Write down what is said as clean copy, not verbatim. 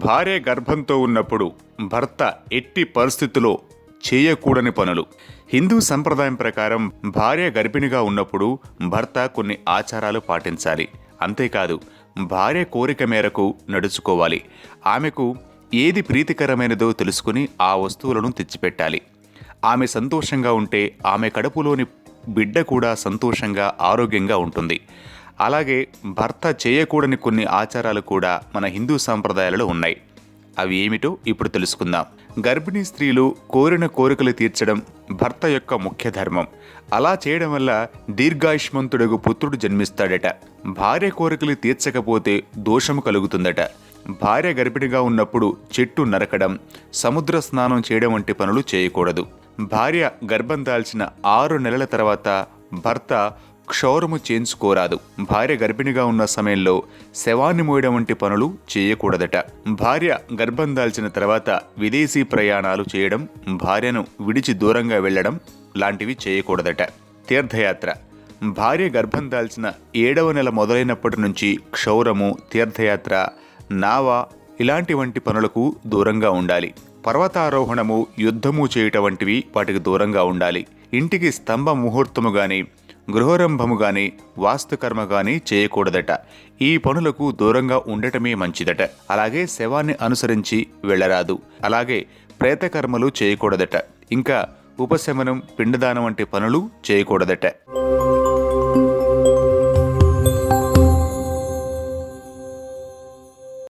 భార్య గర్భంతో ఉన్నప్పుడు భర్త ఎట్టి పరిస్థితుల్లో చేయకూడని పనులు. హిందూ సంప్రదాయం ప్రకారం భార్య గర్భిణిగా ఉన్నప్పుడు భర్త కొన్ని ఆచారాలు పాటించాలి. అంతేకాదు, భార్య కోరిక మేరకు నడుచుకోవాలి. ఆమెకు ఏది ప్రీతికరమైనదో తెలుసుకుని ఆ వస్తువులను తెచ్చిపెట్టాలి. ఆమె సంతోషంగా ఉంటే ఆమె కడుపులోని బిడ్డ కూడా సంతోషంగా ఆరోగ్యంగా ఉంటుంది. అలాగే భర్త చేయకూడని కొన్ని ఆచారాలు కూడా మన హిందూ సంప్రదాయాలలో ఉన్నాయి. అవి ఏమిటో ఇప్పుడు తెలుసుకుందాం. గర్భిణీ స్త్రీలు కోరిన కోరికలు తీర్చడం భర్త యొక్క ముఖ్య ధర్మం. అలా చేయడం వల్ల దీర్ఘాయుష్మంతుడగు పుత్రుడు జన్మిస్తాడట. భార్య కోరికలు తీర్చకపోతే దోషము కలుగుతుందట. భార్య గర్భిణిగా ఉన్నప్పుడు చెట్టు నరకడం, సముద్ర స్నానం చేయడం వంటి పనులు చేయకూడదు. భార్య గర్భం దాల్చిన 6 నెలల తర్వాత భర్త క్షౌరము చేయించుకోరాదు. భార్య గర్భిణిగా ఉన్న సమయంలో శవాన్ని మోయడం వంటి పనులు చేయకూడదట. భార్య గర్భం దాల్చిన తర్వాత విదేశీ ప్రయాణాలు చేయడం, భార్యను విడిచి దూరంగా వెళ్లడం లాంటివి చేయకూడదట. తీర్థయాత్ర. భార్య గర్భం దాల్చిన 7వ నెల మొదలైనప్పటి నుంచి క్షౌరము, తీర్థయాత్ర, నావ ఇలాంటి వంటి పనులకు దూరంగా ఉండాలి. పర్వతారోహణము, యుద్ధము చేయటం వంటివి వాటికి దూరంగా ఉండాలి. ఇంటికి స్తంభ ముహూర్తము గాని, గృహరంభము గాని, వాస్తుకర్మ గాని చేయకూడదట. ఈ పనులకు దూరంగా ఉండటమే మంచిదట. అలాగే శవాన్ని అనుసరించి వెళ్ళరాదు. అలాగే ప్రేతకర్మలు చేయకూడదట. ఇంకా ఉపశమనం, పిండదానం వంటి పనులు చేయకూడదట.